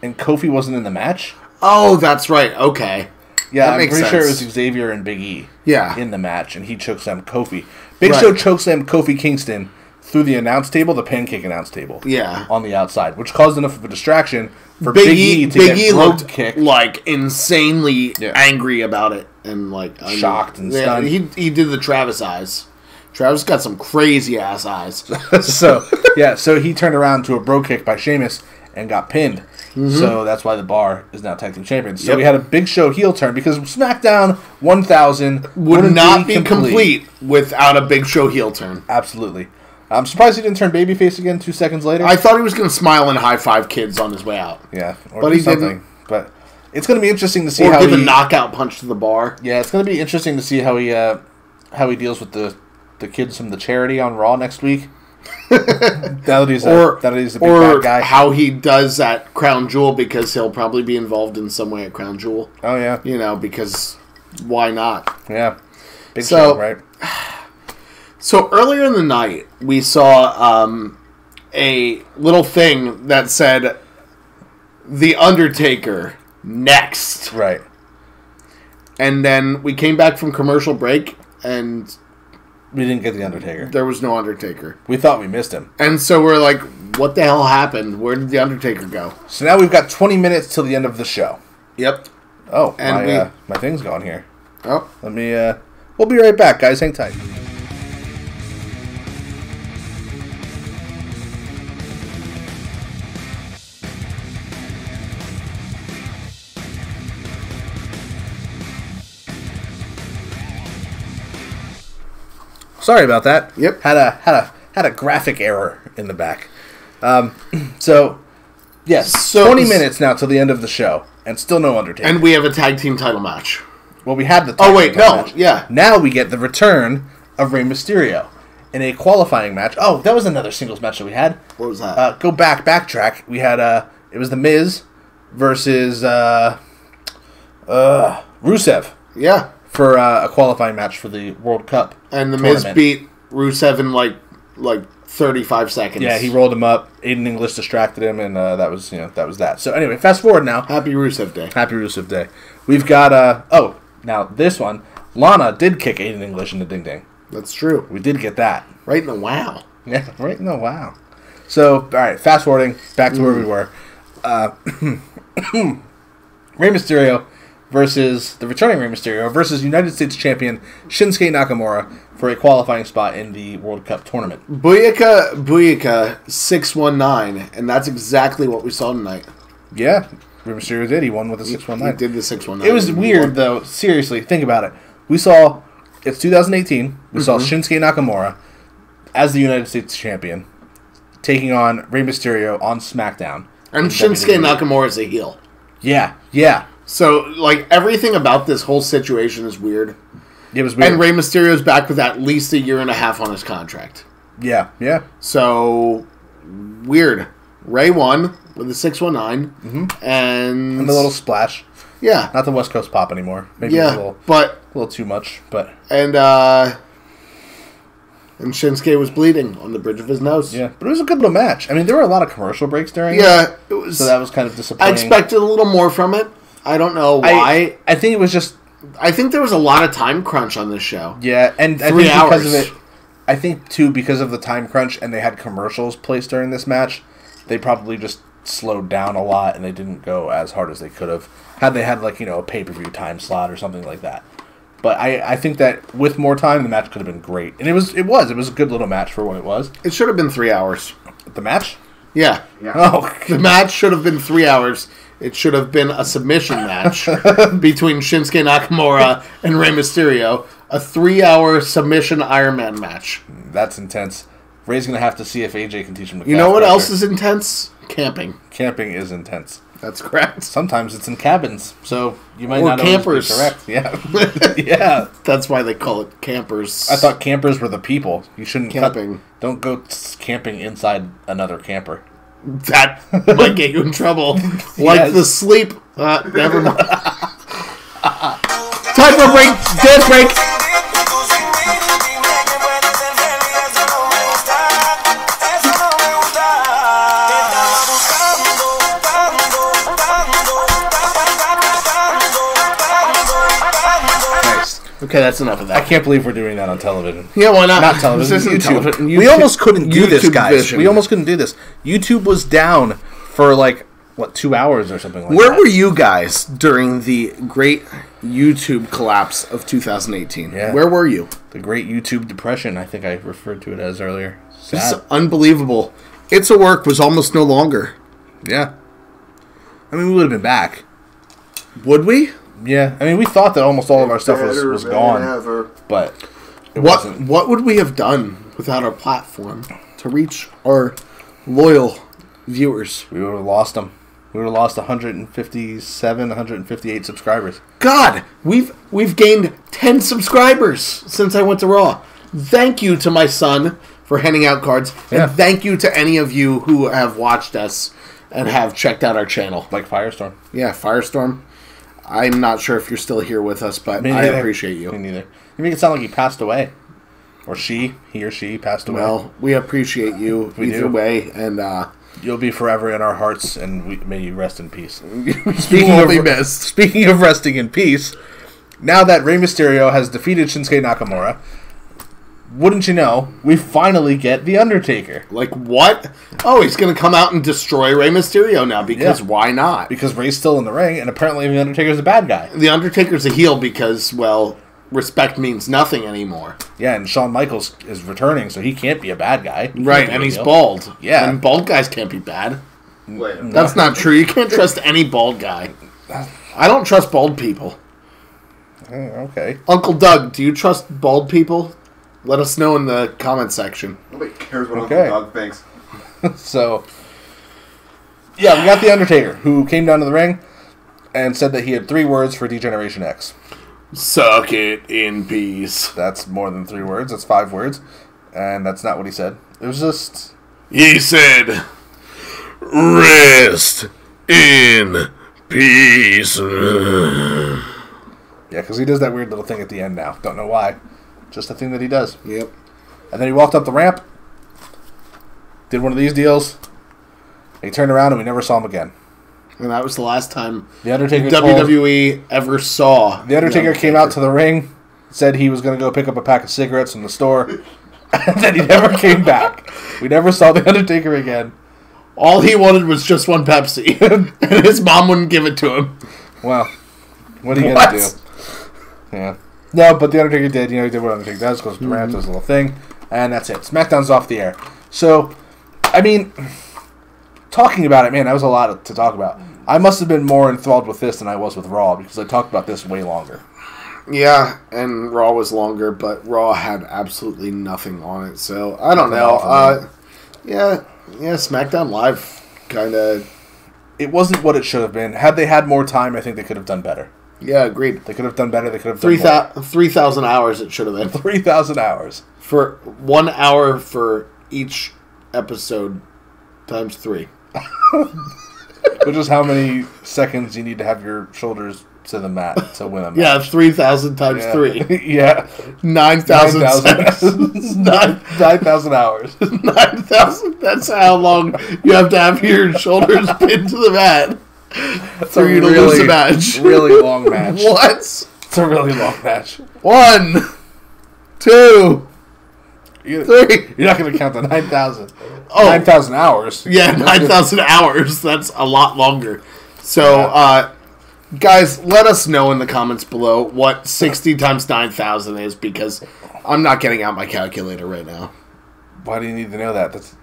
and Kofi wasn't in the match. Oh, that's right. Okay. Yeah, I'm pretty sure it was Xavier and Big E in the match, and he chokeslammed Kofi. Big Show chokeslammed Kofi Kingston through the announce table, the pancake announce table. Yeah. On the outside, which caused enough of a distraction for Big E to get looked kicked. Like, insanely angry about it. And, shocked and stunned. He did the Travis eyes. Travis got some crazy-ass eyes. So he turned around to a bro kick by Sheamus and got pinned. So that's why the Bar is now tag team champions. So we had a Big Show heel turn because SmackDown 1000 would not be complete without a Big Show heel turn. Absolutely. I'm surprised he didn't turn babyface again 2 seconds later. I thought he was going to smile and high-five kids on his way out. Yeah, but he didn't. But it's going to be interesting to see how give a knockout punch to the Bar. Yeah, it's going to be interesting to see how he deals with the kids from the charity on Raw next week. That he's a big bad guy. How he does at Crown Jewel, because he'll probably be involved in some way at Crown Jewel. Oh yeah, because why not? Yeah, big show, right? So earlier in the night, we saw a little thing that said "The Undertaker next." Right. And then we came back from commercial break, and we didn't get The Undertaker. There was no Undertaker. We thought we missed him. And so we're like, what the hell happened? Where did The Undertaker go? So now we've got 20 minutes till the end of the show. Yep. Oh, and my thing's gone here. Oh. Let me, we'll be right back, guys. Hang tight. Sorry about that. Yep. Had a graphic error in the back. So 20 minutes now till the end of the show. and still no Undertaker. And we have a tag team title match. Well, we had the tag team title match. Yeah. Now we get the return of Rey Mysterio in a qualifying match. Oh, that was another singles match that we had. What was that? Backtrack. We had, it was The Miz versus Rusev. Yeah. For a qualifying match for the World Cup. And The Miz beat Rusev in like 35 seconds. Yeah, he rolled him up. Aiden English distracted him, and that was that. So anyway, fast forward now. Happy Rusev Day. Happy Rusev Day. We've got now this one. Lana did kick Aiden English in the ding ding. That's true. We did get that. Right in the wow. Yeah, right in the wow. So all right, fast forwarding back to where we were. Rey Mysterio versus the returning Rey Mysterio versus United States champion Shinsuke Nakamura for a qualifying spot in the World Cup tournament. Booyaka 619, and that's exactly what we saw tonight. Yeah, Rey Mysterio did. He won with a 619. He did the 619. It was weird, though. Seriously, think about it. It's 2018. We saw Shinsuke Nakamura as the United States champion taking on Rey Mysterio on SmackDown. And Shinsuke Nakamura is a heel. Yeah. So, like, everything about this whole situation is weird. It was weird. And Rey Mysterio's back with at least a year and a half on his contract. Yeah. So, weird. Rey won with a 619. And the little splash. Yeah. Not the West Coast pop anymore. Maybe a little too much, but... And Shinsuke was bleeding on the bridge of his nose. Yeah, but it was a good little match. I mean, there were a lot of commercial breaks during it was... So that was kind of disappointing. I expected a little more from it. I don't know why. I think it was just... I think there was a lot of time crunch on this show. Yeah, and 3 I think hours. because of it... I think, too, because of the time crunch and they had commercials placed during this match, they probably just slowed down a lot and they didn't go as hard as they could have had they had, like, a pay-per-view time slot or something like that. But I think that with more time, the match could have been great. And it was a good little match for what it was. It should have been 3 hours. The match? Yeah. Oh. The match should have been 3 hours. It should have been a submission match between Shinsuke Nakamura and Rey Mysterio. A 3-hour submission Iron Man match. That's intense. Ray's going to have to see if AJ can teach him to You know what else is intense? Camping. Camping is intense. That's correct. Sometimes it's in cabins, so you might or not campers. always be correct. Yeah. Yeah. That's why they call it campers. I thought campers were the people. You shouldn't camping. Don't go camping inside another camper. That might get you in trouble. Like the sleep. Never mind. Time for a break. Dance break. Okay, that's enough of that. I can't believe we're doing that on television. Yeah, why not? Not television. This isn't YouTube. television. We almost couldn't do this, guys. Vision. We almost couldn't do this. YouTube was down for 2 hours or something like that. Where were you guys during the great YouTube collapse of 2018? Yeah. Where were you? The great YouTube depression, I think I referred to it as earlier. Sad. It's unbelievable. It's a Work was almost no longer. Yeah. I mean, we would have been back. Would we? Yeah. I mean, we thought that almost all of our stuff was gone. But it wasn't. What would we have done without our platform to reach our loyal viewers? We would have lost them. We would have lost 157, 158 subscribers. God, we've gained 10 subscribers since I went to Raw. Thank you to my son for handing out cards. Yeah. And thank you to any of you who have watched us and have checked out our channel. Like Firestorm. Yeah, Firestorm. I'm not sure if you're still here with us, but I appreciate you. Me neither. You make it sound like he passed away. Or he or she passed away. Well, we appreciate you either way, and you'll be forever in our hearts, and may you rest in peace. Speaking of resting in peace, now that Rey Mysterio has defeated Shinsuke Nakamura, wouldn't you know, we finally get The Undertaker. Like, what? Oh, he's going to come out and destroy Rey Mysterio now, because why not? Because Rey's still in the ring, and apparently The Undertaker's a bad guy. The Undertaker's a heel because, well, respect means nothing anymore. Yeah, and Shawk Michaels is returning, so he can't be a bad guy. Right, and he's bald. Yeah. And bald guys can't be bad. That's not true. You can't trust any bald guy. I don't trust bald people. Okay. Uncle Doug, do you trust bald people? Let us know in the comment section. Nobody cares what Uncle Doug thinks. So, yeah, we got The Undertaker, who came down to the ring. and said that he had 3 words for D-Generation X. Suck it in peace. That's more than 3 words. That's 5 words. And that's not what he said. It was just... He said, rest in peace. Yeah, because he does that weird little thing at the end now. Don't know why. Just a thing that he does. Yep. And then he walked up the ramp, did one of these deals, and he turned around and we never saw him again. And that was the last time The Undertaker WWE ever saw. The Undertaker came out to the ring, said he was going to go pick up a pack of cigarettes from the store, and then he never came back. We never saw The Undertaker again. All he wanted was just one Pepsi, and his mom wouldn't give it to him. Well, what are you going to do? Yeah. No, but The Undertaker did. You know, he did what Undertaker does, goes to the ramp, does a little thing, and that's it. SmackDown's off the air. So, I mean, talking about it, man, that was a lot to talk about. I must have been more enthralled with this than I was with Raw, because I talked about this way longer. Yeah, and Raw was longer, but Raw had absolutely nothing on it, so I don't know. Yeah, SmackDown Live kind of... It wasn't what it should have been. Had they had more time, I think they could have done better. Yeah, agreed. They could have done better. They could have done 3,000 hours it should have been. 3,000 hours. For 1 hour for each episode times 3. Which is how many seconds you need to have your shoulders to the mat to win a match. Yeah, 3,000 times 3. Yeah. 9,000 9,000 hours. 9,000. That's how long you have to have your shoulders pinned to the mat for you to lose a match. Really long match. What? It's a really long match. 1, 2, 3. You're not going to count the 9,000. Oh. 9,000 hours. Yeah, 9,000 hours. That's a lot longer. So, guys, let us know in the comments below what 60 times 9,000 is, because I'm not getting out my calculator right now. Why do you need to know that? That's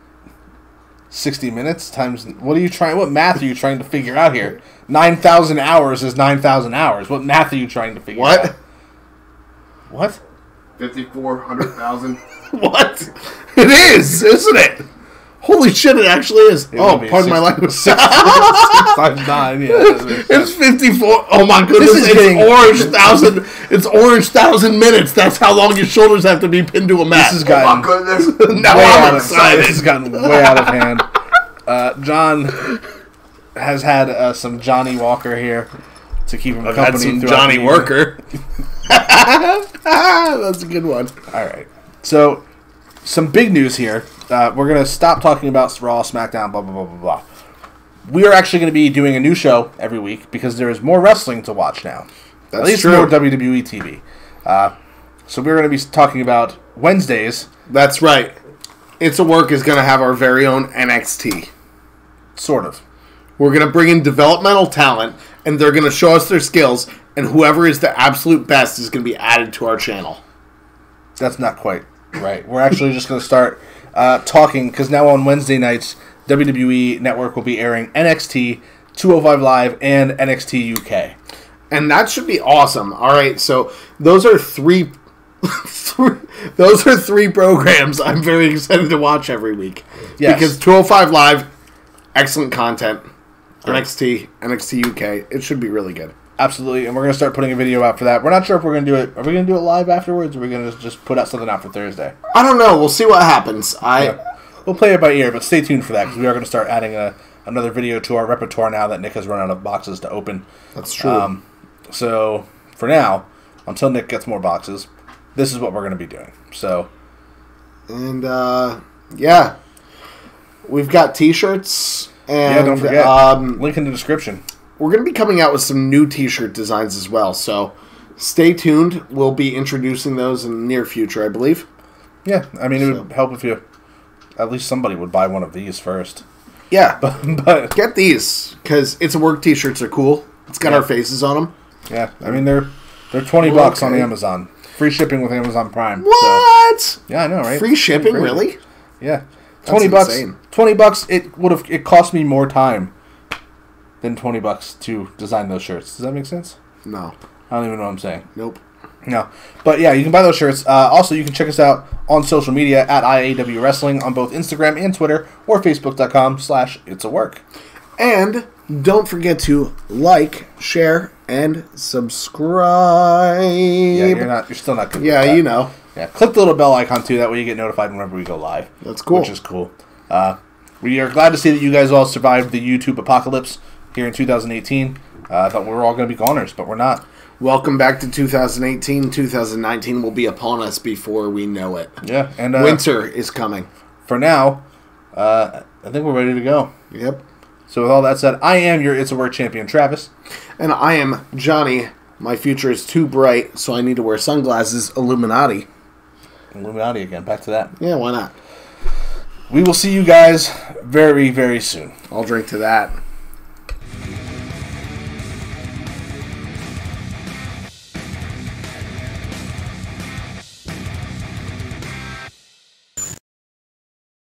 60 minutes times... What math are you trying to figure out here? 9,000 hours is 9,000 hours. What math are you trying to figure out? What? 5,400,000. What? It is, isn't it? Holy shit, it actually is. Pardon my language. 6 times 9, yeah. It's 54. Oh my goodness, it's orange 1,000 minutes. That's how long your shoulders have to be pinned to a mat. This has gotten, now I'm excited. This has gotten way out of hand. John has had some Johnny Walker here to keep him company. Had some Johnny Worker. That's a good one. All right. So, some big news here. We're going to stop talking about Raw, SmackDown, blah, blah, blah, blah, blah. We are actually going to be doing a new show every week because there is more wrestling to watch now. That's At least true. more WWE TV. So we're going to be talking about Wednesdays. That's right. It's a Work is going to have our very own NXT. Sort of. We're going to bring in developmental talent, and they're going to show us their skills, and whoever is the absolute best is going to be added to our channel. That's not quite right. We're actually just going to start talking, because now on Wednesday nights, WWE Network will be airing NXT, 205 Live, and NXT UK. And that should be awesome. All right, so those are three programs I'm very excited to watch every week. Yes. Because 205 Live, excellent content. NXT, NXT UK, it should be really good. Absolutely, and we're going to start putting a video out for that. We're not sure if we're going to do it. Are we going to do it live afterwards, or are we going to just put out something out for Thursday? I don't know. We'll see what happens. We'll play it by ear, but stay tuned for that, because we are going to start adding another video to our repertoire now that Nick has run out of boxes to open. That's true. So, for now, until Nick gets more boxes, this is what we're going to be doing. So, and, yeah. We've got T-shirts. And, yeah, don't forget. Link in the description. We're going to be coming out with some new T-shirt designs as well, so stay tuned. We'll be introducing those in the near future, I believe. Yeah, I mean, it would help if at least somebody would buy one of these first. Yeah, but get these, because It's a Work T-shirts are cool. It's got our faces on them. Yeah, I mean, they're $20 on Amazon. Free shipping with Amazon Prime. What? So. Yeah, I know, right? Free shipping, really? Yeah. That's insane. $20, it cost me more time than $20 to design those shirts. Does that make sense? No. I don't even know what I'm saying. Nope. No. But yeah, you can buy those shirts. Also, you can check us out on social media at IAW Wrestling on both Instagram and Twitter, or Facebook.com/it'sawork. And don't forget to like, share, and subscribe. Yeah, you're still not good. Yeah, you know. Yeah, click the little bell icon too. That way you get notified whenever we go live. That's cool. Which is cool. We are glad to see that you guys all survived the YouTube apocalypse here in 2018. I thought we were all going to be goners, but we're not. Welcome back to 2018. 2019 will be upon us before we know it. Yeah, and winter is coming. For now, I think we're ready to go. Yep. So with all that said, I am your It's a Word champion, Travis. And I am Johnny. My future is too bright, so I need to wear sunglasses. Illuminati. Illuminati again. Back to that. Yeah, why not? We will see you guys very, very soon. I'll drink to that.